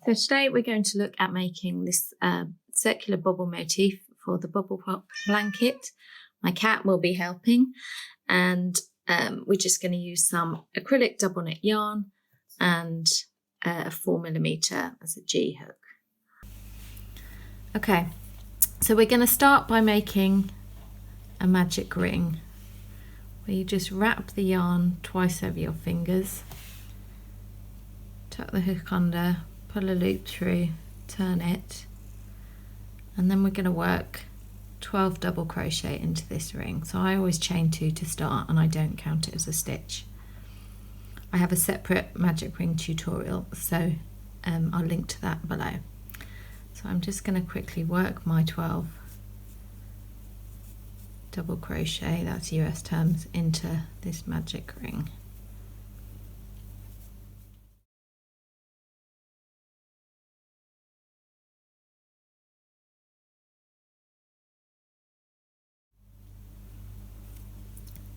So today we're going to look at making this circular bobble motif for the bubble pop blanket. My cat will be helping, and we're just going to use some acrylic double knit yarn and a 4mm as a G hook. Okay, so we're going to start by making a magic ring where you just wrap the yarn twice over your fingers, tuck the hook under, pull a loop through, turn it, and then we're going to work 12 double crochet into this ring. So I always chain 2 to start and I don't count it as a stitch. I have a separate magic ring tutorial, so I'll link to that below. So I'm just going to quickly work my 12 double crochet, that's US terms, into this magic ring.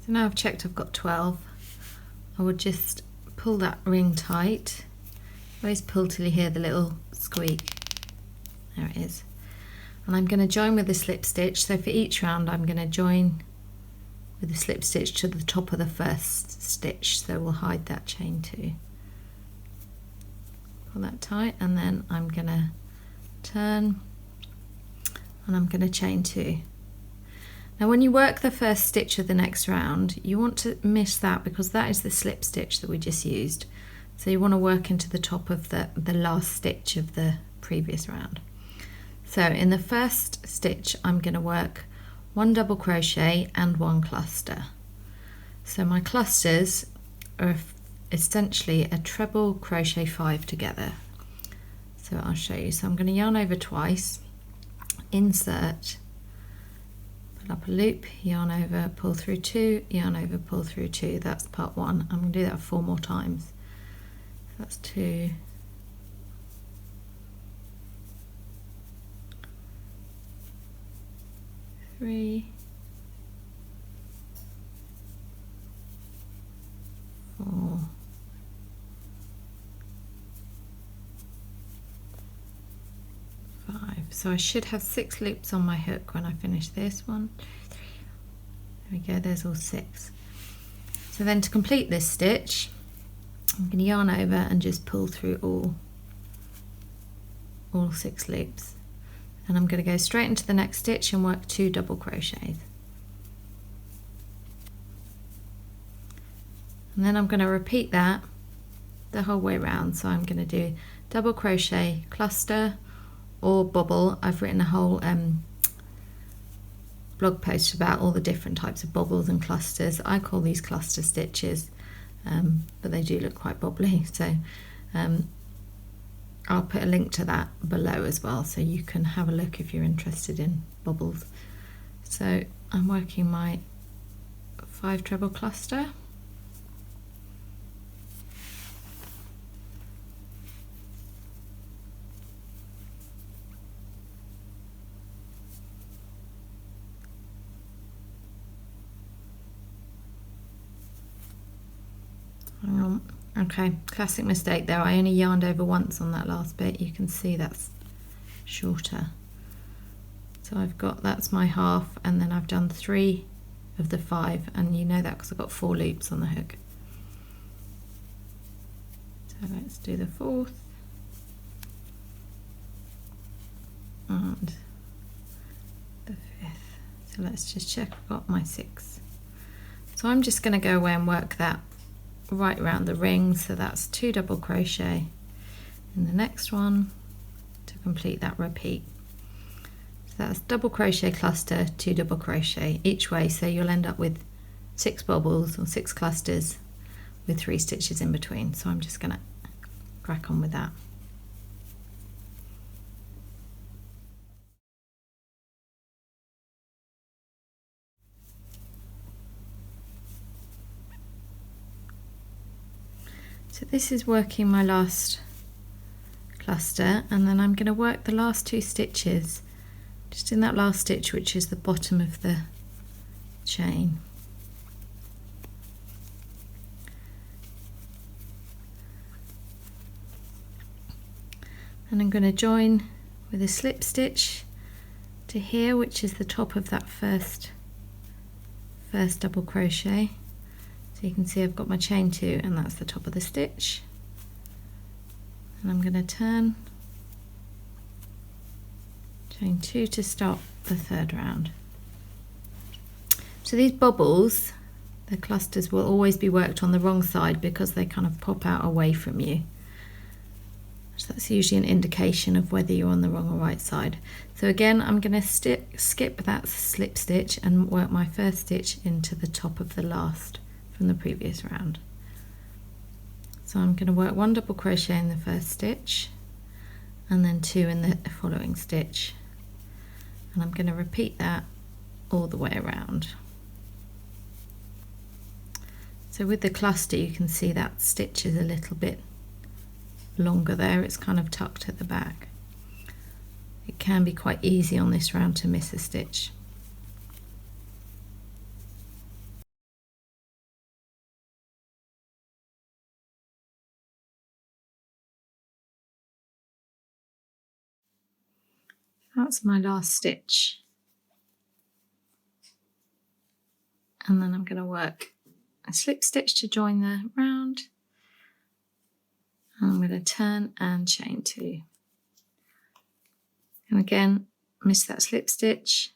So now I've checked I've got 12. I would just pull that ring tight. Always pull till you hear the little squeak. There it is. And I'm going to join with a slip stitch. So for each round I'm going to join with a slip stitch to the top of the first stitch. So we'll hide that chain 2. Pull that tight, and then I'm going to turn and I'm going to chain 2. Now when you work the first stitch of the next round, you want to miss that because that is the slip stitch that we just used. So you want to work into the top of the last stitch of the previous round. So in the first stitch I'm going to work 1 double crochet and 1 cluster. So my clusters are essentially a treble crochet 5 together. So I'll show you. So I'm going to yarn over twice, insert, up a loop, yarn over, pull through 2, yarn over, pull through 2. That's part 1. I'm going to do that 4 more times. So that's 2, 3, 4, 5. So I should have 6 loops on my hook when I finish this. 1, 2, 3. There we go, there's all 6. So then to complete this stitch, I'm going to yarn over and just pull through all 6 loops. And I'm going to go straight into the next stitch and work 2 double crochets. And then I'm going to repeat that the whole way around. So I'm going to do double crochet, cluster, or bobble. I've written a whole blog post about all the different types of bobbles and clusters. I call these cluster stitches, but they do look quite bobbly. So I'll put a link to that below as well, so you can have a look if you're interested in bobbles. So I'm working my 5 treble cluster. Hang on. Okay, classic mistake there. I only yarned over once on that last bit. You can see that's shorter. So I've got, that's my half, and then I've done 3 of the 5, and you know that because I've got 4 loops on the hook. So let's do the 4th and the 5th. So let's just check I've got my 6. So I'm just going to go away and work that right around the ring. So that's 2 double crochet in the next one to complete that repeat. So that's double crochet, cluster, 2 double crochet each way, so you'll end up with 6 bobbles or 6 clusters with 3 stitches in between. So I'm just going to crack on with that. So this is working my last cluster, and then I'm going to work the last 2 stitches just in that last stitch, which is the bottom of the chain. And I'm going to join with a slip stitch to here, which is the top of that first double crochet. So you can see I've got my chain 2 and that's the top of the stitch. And I'm going to turn, chain 2 to start the third round. So these bobbles, the clusters, will always be worked on the wrong side because they kind of pop out away from you. So that's usually an indication of whether you're on the wrong or right side. So again, I'm going to skip that slip stitch and work my first stitch into the top of the last from the previous round. So I'm going to work 1 double crochet in the first stitch and then 2 in the following stitch. And I'm going to repeat that all the way around. So with the cluster, you can see that stitch is a little bit longer there, it's kind of tucked at the back. It can be quite easy on this round to miss a stitch. That's my last stitch. And then I'm going to work a slip stitch to join the round. I'm going to turn and chain 2. And again, miss that slip stitch,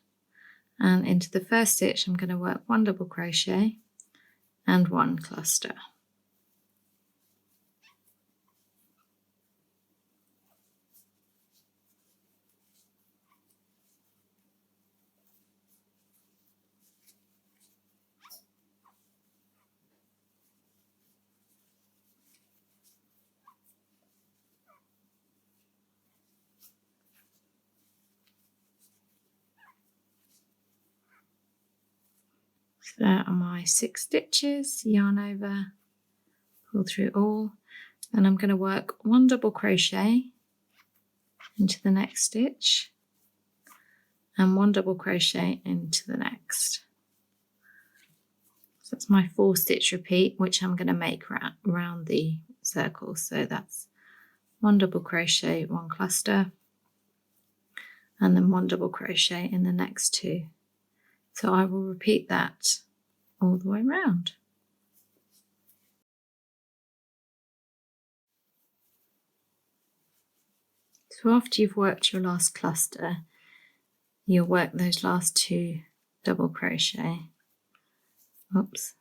and into the first stitch I'm going to work 1 double crochet and 1 cluster. So there are my 6 stitches, yarn over, pull through all, and I'm going to work 1 double crochet into the next stitch and 1 double crochet into the next. So that's my 4 stitch repeat, which I'm going to make around the circle. So that's 1 double crochet, 1 cluster, and then 1 double crochet in the next 2. So I will repeat that all the way around. So after you've worked your last cluster, you'll work those last 2 double crochet. Oops.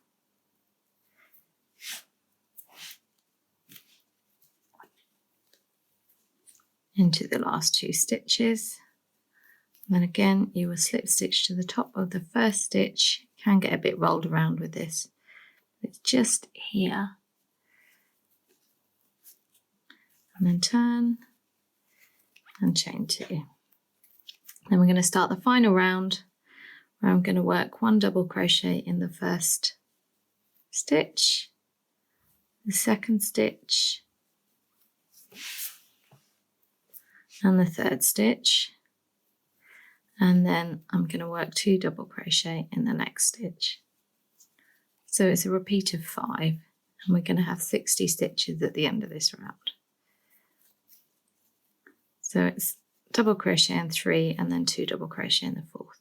Into the last 2 stitches. And then again, you will slip stitch to the top of the first stitch. Can get a bit rolled around with this. It's just here. And then turn and chain 2. Then we're going to start the final round where I'm going to work 1 double crochet in the first stitch, the second stitch, and the third stitch. And then I'm going to work 2 double crochet in the next stitch. So it's a repeat of 5, and we're going to have 60 stitches at the end of this round. So it's double crochet in 3 and then 2 double crochet in the 4th.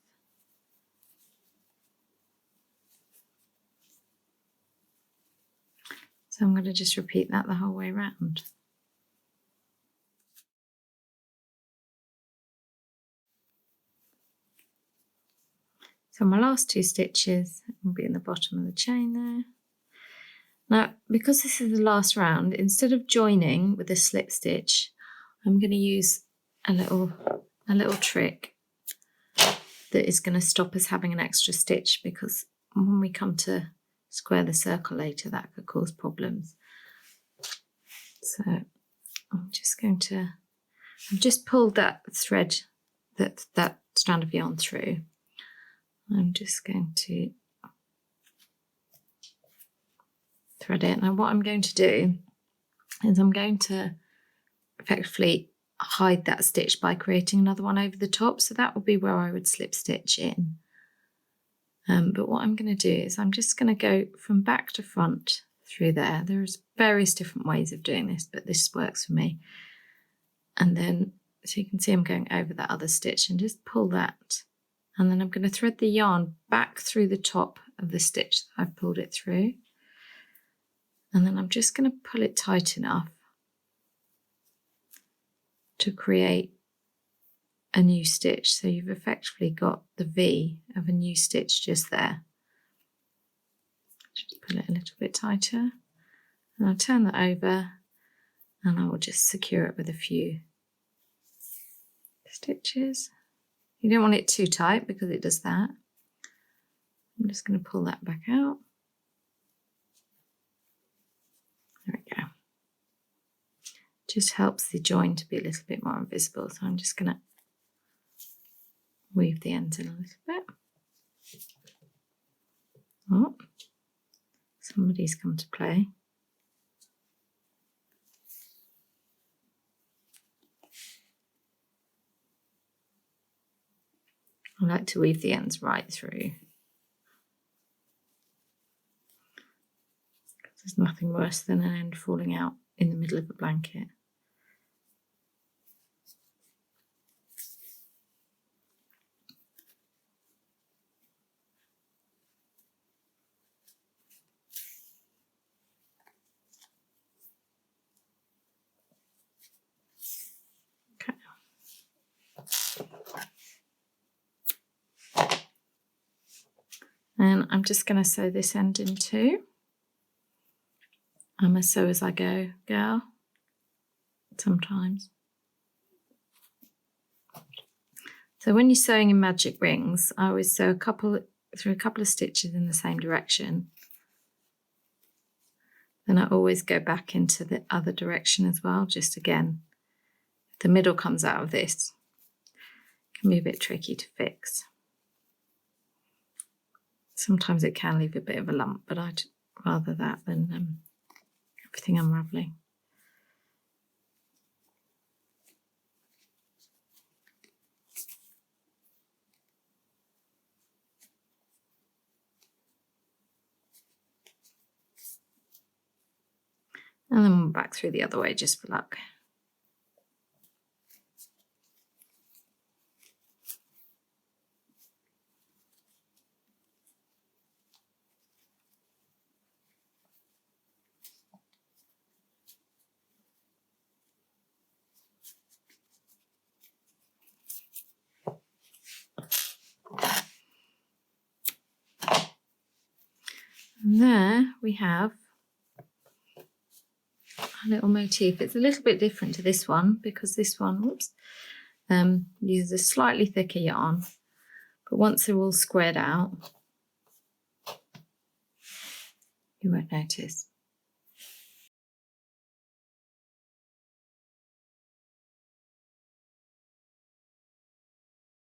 So I'm going to just repeat that the whole way around. So my last 2 stitches will be in the bottom of the chain there. Now, because this is the last round, instead of joining with a slip stitch, I'm going to use a little trick that is going to stop us having an extra stitch, because when we come to square the circle later, that could cause problems. So I've just pulled that thread, that strand of yarn through. I'm just going to thread it. Now what I'm going to do is I'm going to effectively hide that stitch by creating another one over the top. So that will be where I would slip stitch in. But what I'm going to do is I'm just going to go from back to front through there. There's various different ways of doing this, but this works for me. And then, so you can see I'm going over that other stitch, and just pull that. And then I'm going to thread the yarn back through the top of the stitch that I've pulled it through. And then I'm just going to pull it tight enough to create a new stitch. So you've effectively got the V of a new stitch just there. Just pull it a little bit tighter. And I'll turn that over, and I will just secure it with a few stitches. You don't want it too tight because it does that. I'm just going to pull that back out. There we go. Just helps the join to be a little bit more invisible. So I'm just going to weave the ends in a little bit. Oh, somebody's come to play. I like to weave the ends right through. There's nothing worse than an end falling out in the middle of a blanket. Okay. And I'm just going to sew this end in two. I'm a sew as I go girl, sometimes. So when you're sewing in magic rings, I always sew through a couple of stitches in the same direction. Then I always go back into the other direction as well, just again, if the middle comes out of this, it can be a bit tricky to fix. Sometimes it can leave a bit of a lump, but I'd rather that than everything unravelling. And then we'll back through the other way just for luck. And there we have a little motif. It's a little bit different to this one because this one, whoops, uses a slightly thicker yarn, but once they're all squared out, you won't notice.